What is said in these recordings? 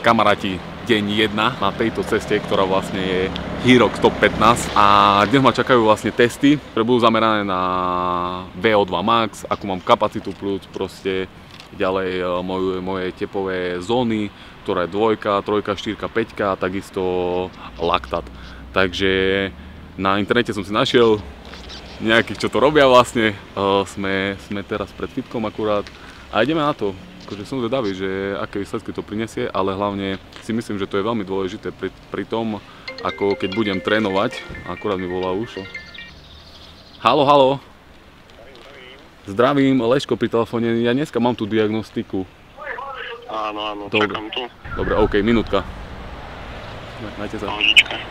kamaráti, deň 1 na tejto ceste, ktorá vlastne je Hyrox Top 15 a dnes ma čakajú vlastne testy, ktoré budú zamerané na VO2 max, akú mám kapacitu plus proste ďalej moje tepové zóny, ktorá je 2, 3, 4, 5 a takisto laktát. Takže na internete som si našiel nejakých, čo to robia vlastne. Sme teraz pred fitkom akurát a ideme na to. Akože som zvedavý, že aké výsledky to prinesie, ale hlavne si myslím, že to je veľmi dôležité pri tom, ako keď budem trénovať. Akurát mi volá už. Haló, haló. Zdravím, Leško pri telefóne. Ja dneska mám tú diagnostiku. Áno, Dobre. čakám tu. Dobre, OK, minútka. Majte sa. Pohodička.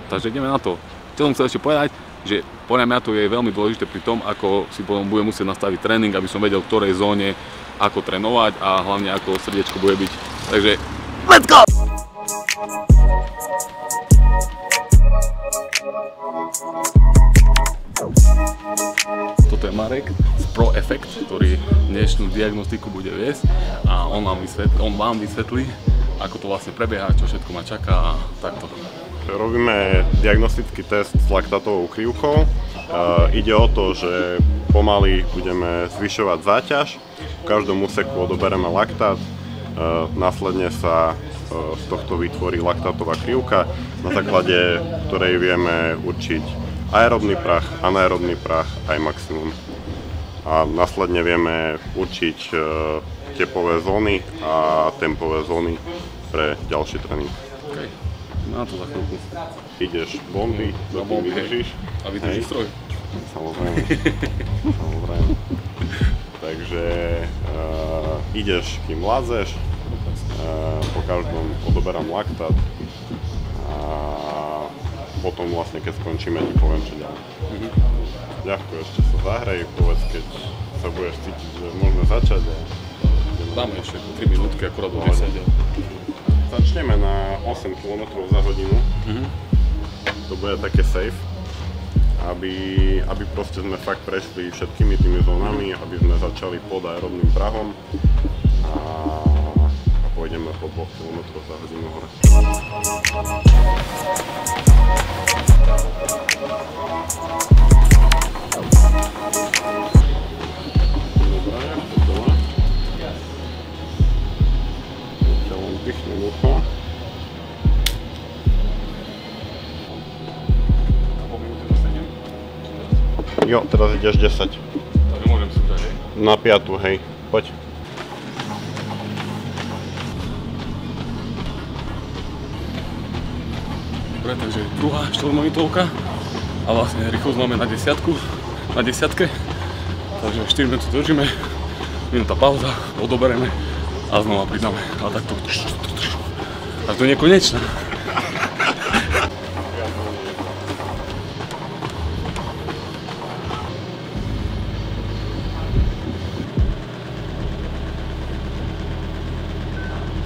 Takže ideme na to. Chcel som ešte povedať, že podľa mňa to je veľmi dôležité pri tom, ako si potom budem musieť nastaviť tréning, aby som vedel, v ktorej zóne ako trénovať a hlavne ako srdiečko bude byť. Takže let's go! Toto je Marek z Pro Effect, ktorý dnešnú diagnostiku bude viesť a on vám vysvetlí, ako to vlastne prebieha, čo všetko ma čaká a takto. Robíme diagnostický test s laktátovou krivkou. Ide o to, že pomaly budeme zvyšovať záťaž. V každom úseku odobereme laktát. Následne sa z tohto vytvorí laktátová krivka, na základe ktorej vieme určiť aerobný prach, anaerobný prach aj maximum. A následne vieme určiť tepové zóny a tempové zóny pre ďalší tréning. Okay. Na to za chvíľku. Ideš bomby, do bomby vydržíš. A vydržíš stroj? Samozrejme. Samozrejme. Takže ideš, kým lázeš, po každom odoberám laktát a potom vlastne keď skončíme ti poviem čo ďalej. Ľahko ešte sa zahrej, povedz keď sa budeš cítiť, že môžeme začať. Dáme ešte 3 minútky, akurát do 10. Začneme na 8 km za hodinu. To bude také safe, aby proste sme fakt prešli všetkými tými zónami, aby sme začali pod aerobným prahom a pôjdeme po 2 km za hodinu hore. Dobre, dole. Len pichnem ucho. Jo, teraz ideš 10. Takže môžem si dať, hej? Na 5, hej. Poď. Dobre, takže druhá štvormonitovka a vlastne rýchlosť máme na 10, na 10. Takže 4 minúty držíme, minúta pauza, odobereme a znova pridáme. A takto až do nekonečna.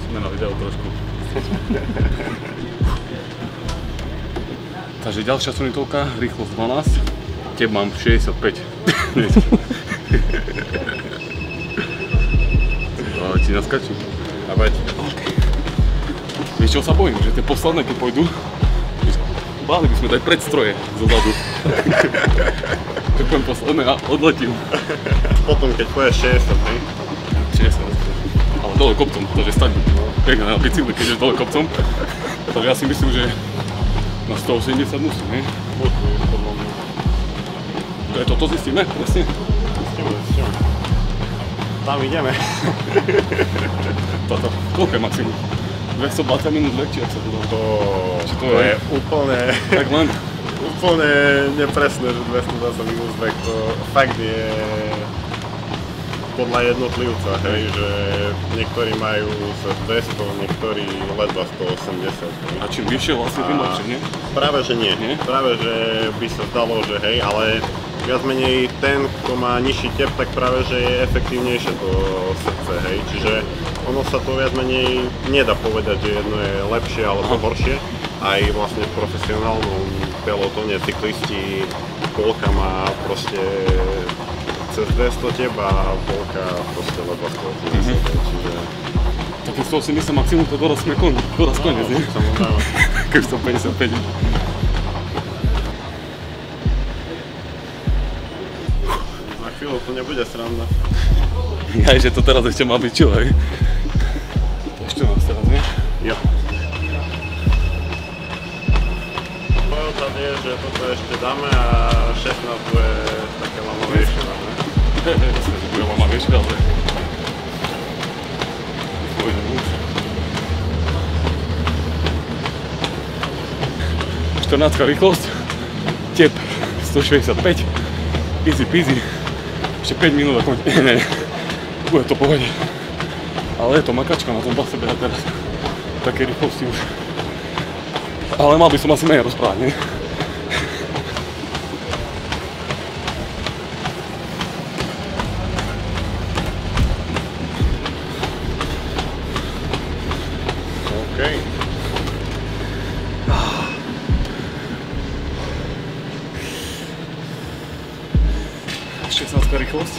Sme na videu trošku. Takže ďalšia sunitovka, rýchlosť 12, teb mám 65. Ti naskačím. A veď. Vieš čo sa bojím, že tie posledné keď pôjdu, báli by sme dať predstroje zozadu. Keď poviem posledné a odletím. Potom keď pôjdeš 60, hej? 60, ale dole kopcom, takže stať pekne na bicykli, keď ideš dole kopcom. Takže ja si myslím, že na 180 musím, hej? To je toto zistíme, presne? Zistíme. Tam ideme. Toto, koľko je maximum? 220 minút väčšie, ak sa to dá. To je úplne... Tak len. Úplne nepresné, že 220 minút vek. To fakt je podľa jednotlivca, hej, že niektorí majú 200, niektorí ledva 180. Hej. A čím vyššie vlastne tým lepšie, nie? Práve že nie. Práve že by sa zdalo, že hej, ale viac menej ten, kto má nižší tep, tak práve že je efektívnejšie to srdce, hej. Čiže ono sa to viac menej nedá povedať, že jedno je lepšie alebo horšie. Aj vlastne v profesionálnom pelotone cyklisti polka má proste cez 200 teba a polka proste ledva 180, čiže... To Keď 180 maximum, to doraz sme koniec, nie? Samozrejme. Keď 155. Na chvíľu to nebude sranda. Aj, že to teraz ešte má byť čo, hej? To ešte nás teraz, nie? Jo. Pointa je, že toto ešte dáme a 16 bude také lamovejšie, ne? Jasne, že bude lamovejšie, ale... Pôjdem už. 14 rýchlosť, tep 165, easy peasy, ešte 5 minút a konč... Ne, bude to pohode. Ale je to makačka na tom base behať teraz, také rýchlosti už. Ale mal by som asi menej rozprávať, nie? OK. 16 rýchlosť.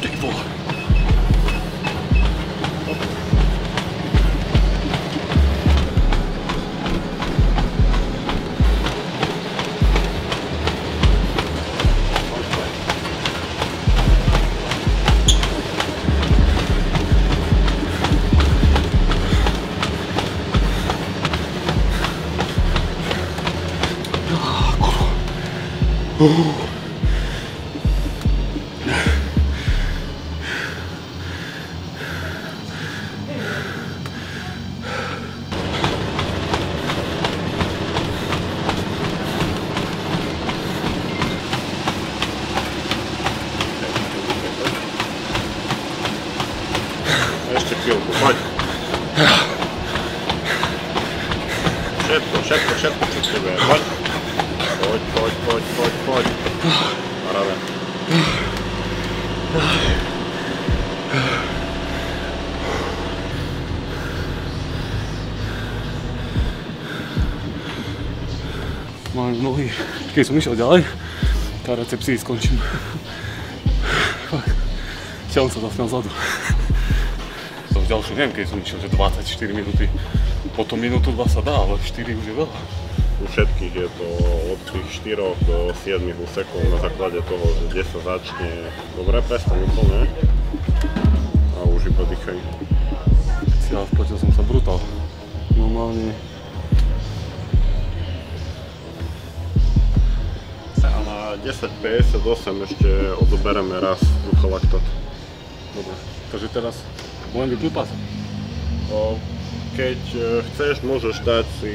Ty vole. Ešte chvíľku, poď. Všetko, čo tebe, poď. Poď. Paráda. Mám nohy, keď som išiel ďalej, tá recepcii skončím. Fakt, ťahom sa zase nazadu. To ďalšiu neviem, keď som išiel, že 24 minúty. Potom minútu 2 sa dá, ale 4 už je veľa. U všetkých je to od tých 4 do 7 úsekov na základe toho, že kde sa začne. Dobre, prestaň úplne. A už iba dýchaj. Ja splatil som sa brutál. Normálne. A na 10.58 ešte odobereme raz laktat. Dobre, takže teraz budem vypnúť pás. Keď chceš, môžeš dať si,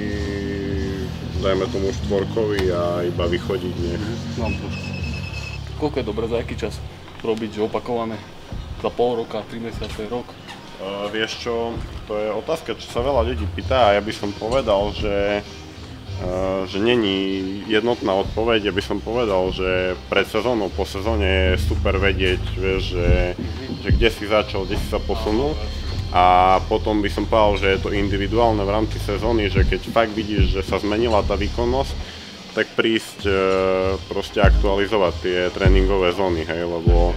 dajme tomu štvorkový a iba vychodiť nech. Mám trošku. Koľko je dobre za aký čas robiť, že opakované? Za pol roka, 3 mesiace, rok? Vieš čo, to je otázka, čo sa veľa ľudí pýta a ja by som povedal, že není jednotná odpoveď. Ja by som povedal, že pred sezónou, po sezóne je super vedieť, vieš, že kde si začal, kde si sa posunul. A potom by som povedal, že je to individuálne v rámci sezóny, že keď fakt vidíš, že sa zmenila tá výkonnosť, tak prísť proste aktualizovať tie tréningové zóny, hej, lebo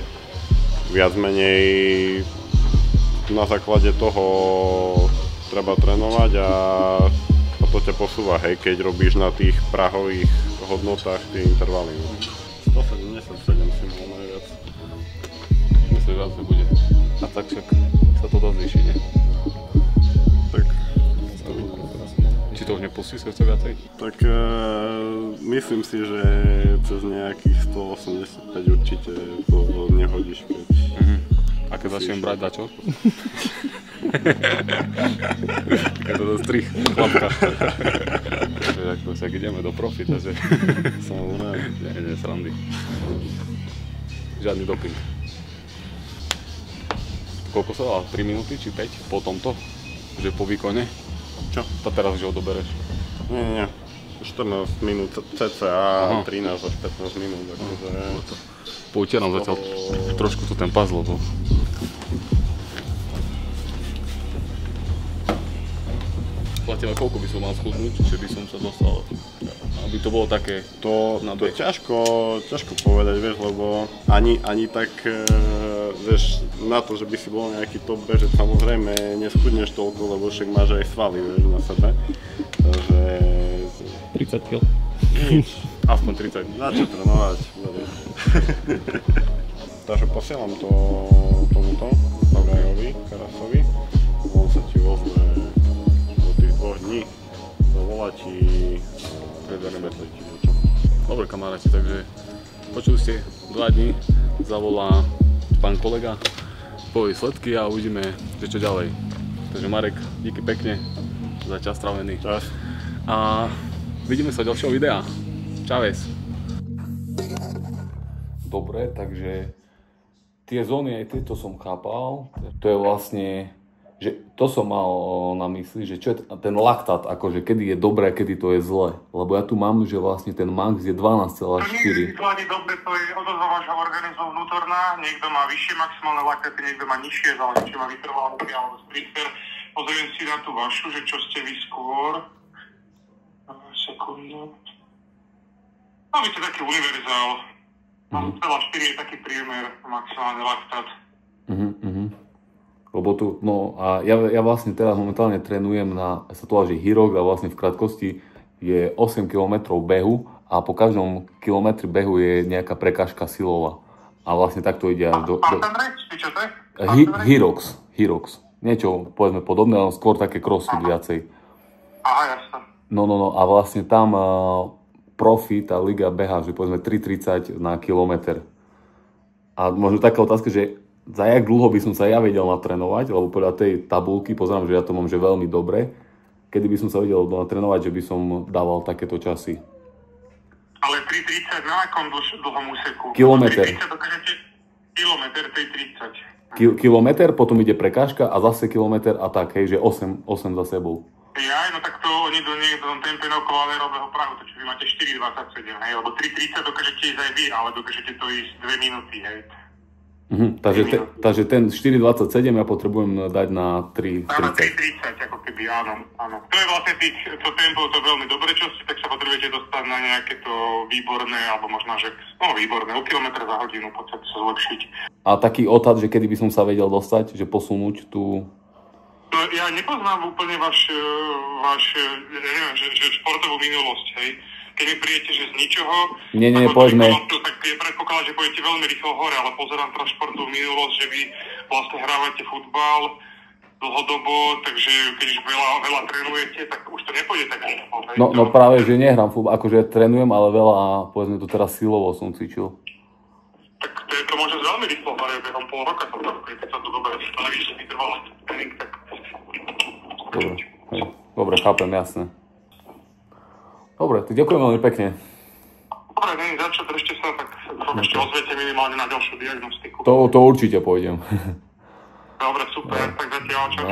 viac menej na základe toho treba trénovať a to ťa posúva, hej, keď robíš na tých prahových hodnotách tie intervaly. 177 si mal najviac. Myslím, že viac nebude. A tak však sa to dá zvýšiť, nie? Tak. Či to už nepustí sa chce viacej? Tak myslím si, že cez nejakých 185 určite to nehodíš, keď... A keď začnem brať dačo? Keď to strih, chlapka. Tak ideme do profi, takže... Samozrejme. Nie, srandy. Žiadny doping. Koľko sa dá? 3 minúty či 5 po tomto? Že po výkone? Čo? To teraz už odobereš? Nie. 14 minút cca, 13 až 15 minút. Poutieram zatiaľ trošku tu ten puzzle. podľa teba koľko by som mal schudnúť, že by som sa dostal, aby to bolo také To je ťažko povedať, vieš, lebo ani tak, vieš, na to, že by si bol nejaký top bežec, samozrejme neschudneš toľko, lebo však máš aj svaly, vieš, na sebe. Takže... 30 kg. aspoň 30. Na čo trénovať? Takže posielam to tomuto Pagajovi, Karasovi. On sa ti ozve do tých 2 dní. Zavolá ti predverné metle ti niečo. Dobre kamaráti, takže počuli ste 2 dní, zavolá pán kolega, povie výsledky a uvidíme, že čo ďalej. Takže Marek, díky pekne za čas strávený. Čas. A vidíme sa v ďalšieho videa. Čaves. Dobre, takže tie zóny aj tieto som chápal. To je vlastne, že to som mal na mysli, že čo je ten laktát, akože kedy je dobré, kedy to je zle. Lebo ja tu mám, že vlastne ten max je 12,4. To nie je situáne dobre, to je odozva vášho organizmu vnútorná. Niekto má vyššie maximálne laktáty, niekto má nižšie, záleží, či má vytrvalý alebo sprinter. Pozriem si na tú vašu, že čo ste vy skôr. Sekundu. No, vy ste taký univerzál. 4 je taký priemer, maximálny laktát. Lebo tu, no a ja vlastne teraz momentálne trénujem sa to volá, že Hirok a vlastne v krátkosti je 8 km behu a po každom kilometri behu je nejaká prekážka silová. A vlastne takto ide až do... Čo to je? Hirox. Niečo, povedzme, podobné, ale skôr také crossfit viacej. Aha, jasne. No a vlastne tam profi, tá liga beha, že povedzme 3,30 na kilometr. A možno taká otázka, že za jak dlho by som sa ja vedel natrénovať, lebo podľa tej tabulky pozerám, že ja to mám že veľmi dobre. Kedy by som sa vedel natrénovať, že by som dával takéto časy? Ale 3,30 na akom dlhom úseku? Kilometr. 3,30 dokážete kilometr 3,30. Kilometr, potom ide prekážka a zase kilometr a tak, hej, že 8 za sebou. Ja, no tak to oni do tempe okolo aeróbneho prahu, takže vy máte 4,27, hej, lebo 3,30 dokážete ísť aj vy, ale dokážete to ísť 2 minúty, hej. Takže ten 4,27 ja potrebujem dať na 3,30. Na 3,30, ako keby, áno. To je vlastne to tempo, to veľmi dobre, čo si, tak sa potrebujete dostať na nejaké to výborné, alebo možno, že, výborné, o kilometr za hodinu, v podstate sa zlepšiť. A taký odhad, že kedy by som sa vedel dostať, že posunúť tú... Ja nepoznám úplne váš neviem, že športovú minulosť, hej. Keď mi príjete, že z ničoho, nie, povedzme. Tak je predpoklad, že pôjdete veľmi rýchlo hore, ale pozerám teraz športovú minulosť, že vy vlastne hrávate futbal dlhodobo, takže keď už veľa trénujete, tak už to nepôjde tak rýchlo. No práve, že nehrám futbal, akože trénujem, ale veľa, povedzme to teraz silovo som cvičil. Tak to môže veľmi rýchlo hore, behom pol roka som to, keď sa to dobre televízne vytrvalo tréning, tak... Dobre, chápem, jasné. Dobre, tak ďakujem veľmi pekne. Dobre, nie za čo, držte sa, tak ešte ozviete minimálne na ďalšiu diagnostiku. To určite pôjdem. Dobre, super, tak zatiaľ, čau.